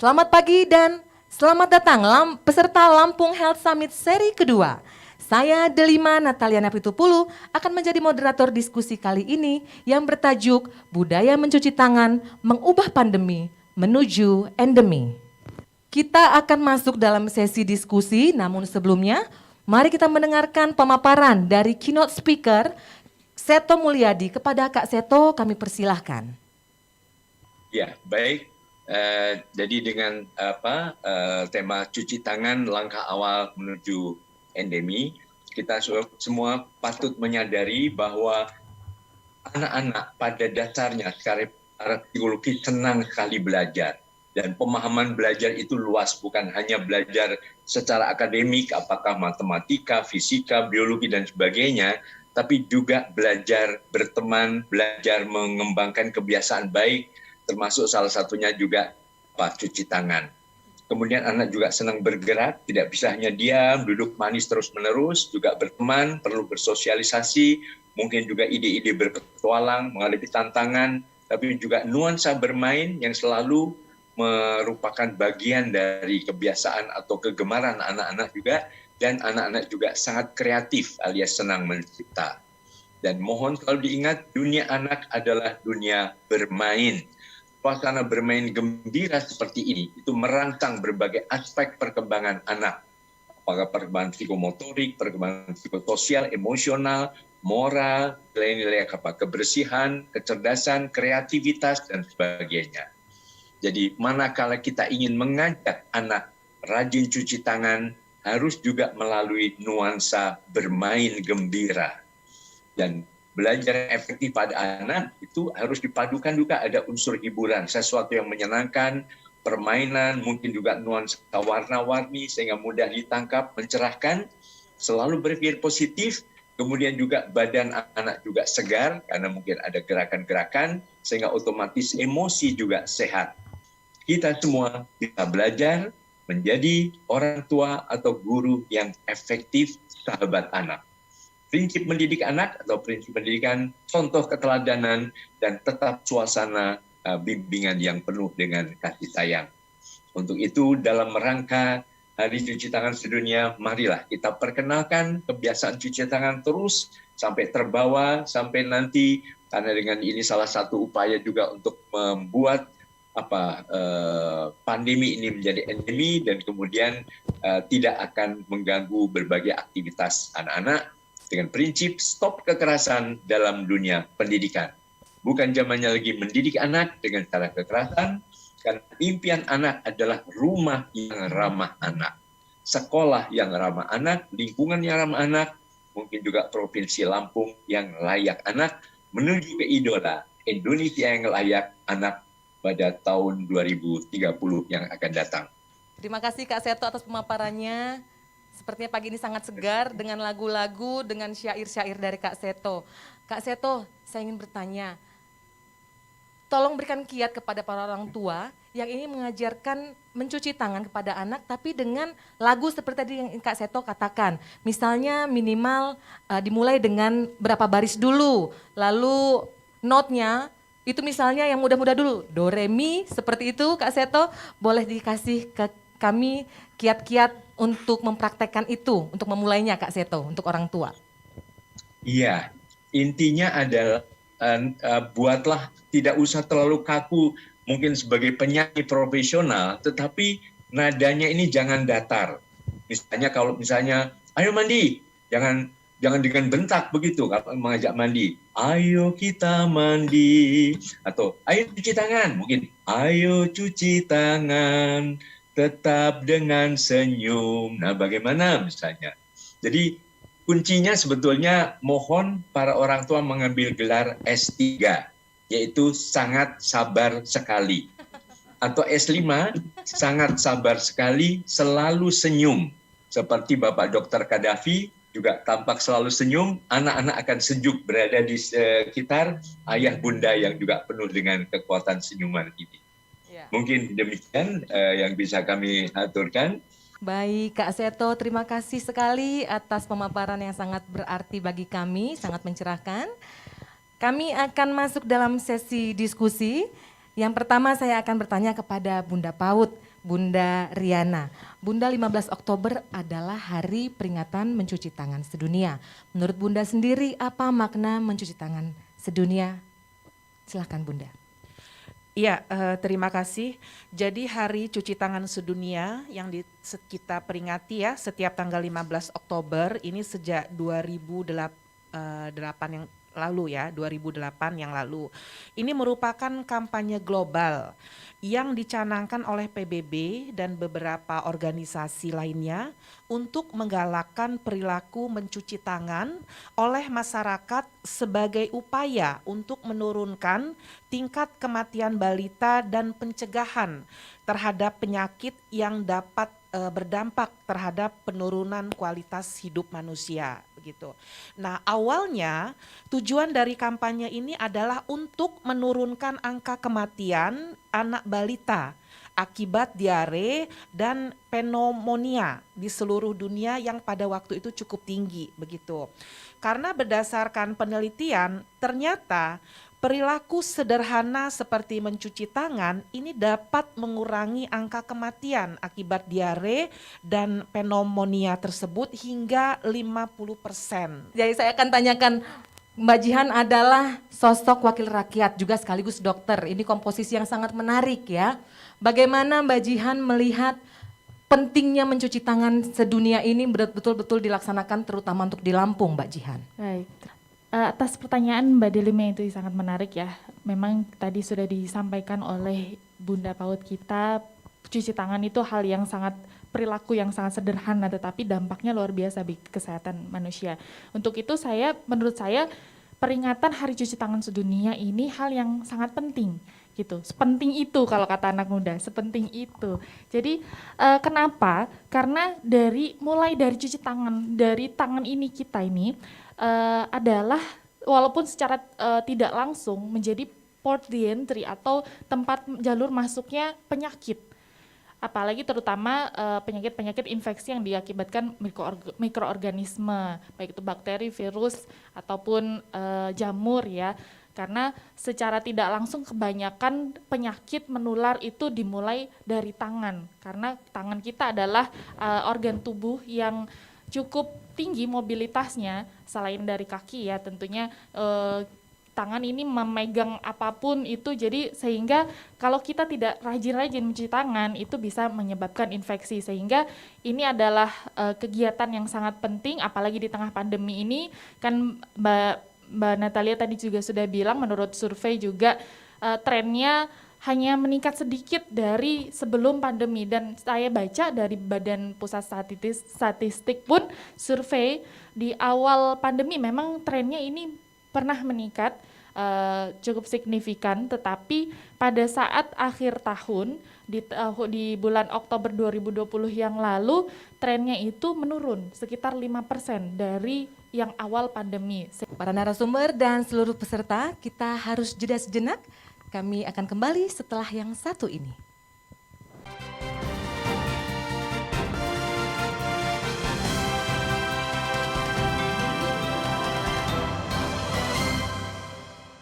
Selamat pagi dan selamat datang peserta Lampung Health Summit seri kedua. Saya Delima Nataliana Pitupulu akan menjadi moderator diskusi kali ini yang bertajuk Budaya Mencuci Tangan Mengubah Pandemi Menuju Endemi. Kita akan masuk dalam sesi diskusi, namun sebelumnya mari kita mendengarkan pemaparan dari keynote speaker Seto Mulyadi. Kepada Kak Seto kami persilahkan. Ya, baik. Jadi dengan tema cuci tangan langkah awal menuju endemi, kita semua patut menyadari bahwa anak-anak pada dasarnya secara psikologi senang sekali belajar. Dan pemahaman belajar itu luas, bukan hanya belajar secara akademik, apakah matematika, fisika, biologi, dan sebagainya, tapi juga belajar berteman, belajar mengembangkan kebiasaan baik, termasuk salah satunya juga cuci tangan. Kemudian anak juga senang bergerak, tidak bisa hanya diam, duduk manis terus-menerus, juga berteman, perlu bersosialisasi, mungkin juga ide-ide berpetualang, menghadapi tantangan, tapi juga nuansa bermain yang selalu merupakan bagian dari kebiasaan atau kegemaran anak-anak juga, dan anak-anak juga sangat kreatif alias senang mencipta. Dan mohon selalu diingat, dunia anak adalah dunia bermain. Suasana bermain gembira seperti ini itu merangsang berbagai aspek perkembangan anak, apakah perkembangan psikomotorik, perkembangan psikososial, emosional, moral, nilai-nilai kebersihan, kecerdasan, kreativitas, dan sebagainya. Jadi manakala kita ingin mengajak anak rajin cuci tangan, harus juga melalui nuansa bermain gembira. Dan belajar yang efektif pada anak itu harus dipadukan juga ada unsur hiburan, sesuatu yang menyenangkan, permainan, mungkin juga nuansa warna-warni sehingga mudah ditangkap, mencerahkan, selalu berpikir positif, kemudian juga badan anak juga segar karena mungkin ada gerakan-gerakan sehingga otomatis emosi juga sehat. Kita semua bisa belajar menjadi orang tua atau guru yang efektif sahabat anak. Prinsip mendidik anak atau prinsip pendidikan, contoh keteladanan, dan tetap suasana bimbingan yang penuh dengan kasih sayang. Untuk itu, dalam rangka Hari Cuci Tangan Sedunia, marilah kita perkenalkan kebiasaan cuci tangan terus sampai terbawa, sampai nanti, karena dengan ini salah satu upaya juga untuk membuat pandemi ini menjadi endemi dan kemudian tidak akan mengganggu berbagai aktivitas anak-anak, dengan prinsip stop kekerasan dalam dunia pendidikan. Bukan zamannya lagi mendidik anak dengan cara kekerasan, karena impian anak adalah rumah yang ramah anak, sekolah yang ramah anak, lingkungan yang ramah anak, mungkin juga Provinsi Lampung yang layak anak, menuju ke idola Indonesia yang layak anak pada tahun 2030 yang akan datang. Terima kasih Kak Seto atas pemaparannya. Sepertinya pagi ini sangat segar dengan lagu-lagu, dengan syair-syair dari Kak Seto. Kak Seto, saya ingin bertanya, tolong berikan kiat kepada para orang tua yang ingin mengajarkan mencuci tangan kepada anak, tapi dengan lagu seperti tadi yang Kak Seto katakan. Misalnya minimal dimulai dengan berapa baris dulu, lalu notnya itu misalnya yang mudah-mudah dulu, do, re, mi, seperti itu Kak Seto, boleh dikasih ke kami kiat-kiat untuk mempraktekkan itu, untuk memulainya Kak Seto, untuk orang tua. Iya, intinya adalah buatlah, tidak usah terlalu kaku, mungkin sebagai penyanyi profesional, tetapi nadanya ini jangan datar. Misalnya kalau misalnya, ayo mandi, jangan dengan bentak begitu kalau mengajak mandi. Ayo kita mandi, atau ayo cuci tangan, mungkin ayo cuci tangan, tetap dengan senyum. Nah, bagaimana misalnya? Jadi kuncinya sebetulnya mohon para orang tua mengambil gelar S3, yaitu sangat sabar sekali. Atau S5, sangat sabar sekali, selalu senyum. Seperti Bapak Dr. Kadafi juga tampak selalu senyum, anak-anak akan sejuk berada di sekitar ayah bunda yang juga penuh dengan kekuatan senyuman ini. Mungkin demikian yang bisa kami aturkan. Baik Kak Seto, terima kasih sekali atas pemaparan yang sangat berarti bagi kami, sangat mencerahkan. Kami akan masuk dalam sesi diskusi. Yang pertama saya akan bertanya kepada Bunda PAUD. Bunda Riana. Bunda, 15 Oktober adalah hari peringatan mencuci tangan sedunia. Menurut Bunda sendiri, apa makna mencuci tangan sedunia? Silahkan Bunda. Iya, terima kasih. Jadi Hari Cuci Tangan Sedunia yang kita peringati ya setiap tanggal 15 Oktober ini sejak 2008 yang lalu ya, 2008 yang lalu. Ini merupakan kampanye global yang dicanangkan oleh PBB dan beberapa organisasi lainnya untuk menggalakkan perilaku mencuci tangan oleh masyarakat sebagai upaya untuk menurunkan tingkat kematian balita dan pencegahan terhadap penyakit yang dapat berdampak terhadap penurunan kualitas hidup manusia begitu. Nah, awalnya tujuan dari kampanye ini adalah untuk menurunkan angka kematian anak balita akibat diare dan pneumonia di seluruh dunia yang pada waktu itu cukup tinggi begitu. Karena berdasarkan penelitian ternyata perilaku sederhana seperti mencuci tangan ini dapat mengurangi angka kematian akibat diare dan pneumonia tersebut hingga 50%. Jadi saya akan tanyakan, Mbak Jihan adalah sosok wakil rakyat juga sekaligus dokter. Ini komposisi yang sangat menarik ya. Bagaimana Mbak Jihan melihat pentingnya mencuci tangan sedunia ini betul-betul dilaksanakan terutama untuk di Lampung, Mbak Jihan? Baik. Atas pertanyaan Mbak Delima itu sangat menarik ya. Memang tadi sudah disampaikan oleh Bunda PAUD kita, cuci tangan itu hal yang sangat perilaku yang sangat sederhana tetapi dampaknya luar biasa bagi kesehatan manusia. Untuk itu menurut saya peringatan Hari Cuci Tangan Sedunia ini hal yang sangat penting gitu. Sepenting itu kalau kata anak muda, sepenting itu. Jadi kenapa? Karena mulai dari cuci tangan, dari tangan ini kita ini adalah walaupun secara tidak langsung menjadi port the entry atau tempat jalur masuknya penyakit. Apalagi terutama penyakit-penyakit infeksi yang diakibatkan mikroorganisme, baik itu bakteri, virus, ataupun jamur ya. Karena secara tidak langsung kebanyakan penyakit menular itu dimulai dari tangan. Karena tangan kita adalah organ tubuh yang cukup tinggi mobilitasnya, selain dari kaki ya tentunya tangan ini memegang apapun itu, jadi sehingga kalau kita tidak rajin-rajin mencuci tangan itu bisa menyebabkan infeksi, sehingga ini adalah kegiatan yang sangat penting apalagi di tengah pandemi ini. Kan Mbak Natalia tadi juga sudah bilang menurut survei juga trennya hanya meningkat sedikit dari sebelum pandemi, dan saya baca dari Badan Pusat Statistik pun survei di awal pandemi memang trennya ini pernah meningkat cukup signifikan, tetapi pada saat akhir tahun di bulan Oktober 2020 yang lalu trennya itu menurun sekitar 5% dari yang awal pandemi. Para narasumber dan seluruh peserta, kita harus jeda sejenak. Kami akan kembali setelah yang satu ini.